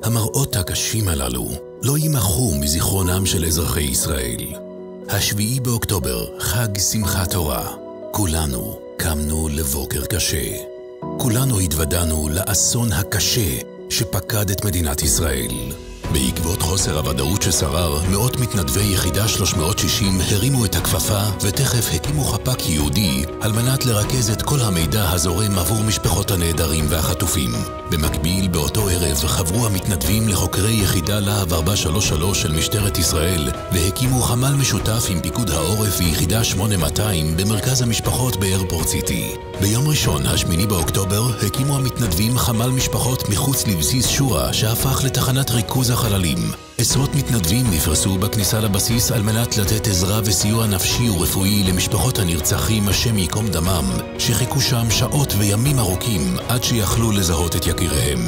המראות הקשים הללו לא יימחו מזיכרונם של אזרחי ישראל. 7 באוקטובר, חג שמחת תורה. כולנו קמנו לבוקר קשה. כולנו התוודענו לאסון הקשה שפקד את מדינת ישראל. בעקבות חוסר הוודאות ששרר, מאות מתנדבי יחידה 360 הרימו את הכפפה ותכף הקימו חפ"ק ייעודי על מנת לרכז את כל המידע הזורם עבור משפחות הנעדרים והחטופים. במקביל, באותו ערב חברו המתנדבים לחוקרי יחידה להב 433 של משטרת ישראל והקימו חמ"ל משותף עם פיקוד העורף ויחידה 8200 במרכז המשפחות באיירפורט סיטי. ביום ראשון, 8 באוקטובר, הקימו המתנדבים חמ"ל משפחות מחוץ לבסיס שורה שהפך לתחנת ריכוז החללים. עשרות מתנדבים נפרסו בכניסה לבסיס על מנת לתת עזרה וסיוע נפשי ורפואי למשפחות הנרצחים השם ייקום דמם, שחיכו שם שעות וימים ארוכים עד שיכלו לזהות את יקיריהם.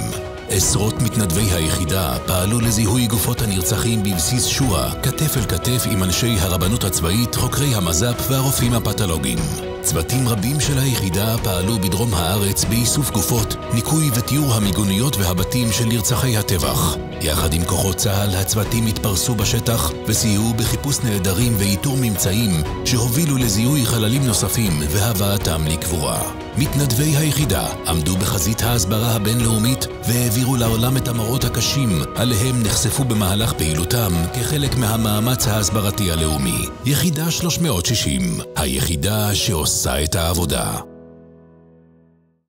עשרות מתנדבי היחידה פעלו לזיהוי גופות הנרצחים בבסיס שורה, כתף אל כתף עם אנשי הרבנות הצבאית, חוקרי המז"פ והרופאים הפתולוגיים. צוותים רבים של היחידה פעלו בדרום הארץ באיסוף גופות, ניקוי ותיאור המיגוניות והבתים של נרצחי הטבח. יחד עם כוחות צה"ל, הצוותים התפרסו בשטח וסייעו בחיפוש נעדרים ואיתור ממצאים שהובילו לזיהוי חללים נוספים והבאתם לקבורה. מתנדבי היחידה עמדו בחזית ההסברה הבינלאומית והעבירו לעולם את המראות הקשים עליהם נחשפו במהלך פעילותם כחלק מהמאמץ ההסברתי הלאומי. יחידה 360, היחידה שעושה את העבודה.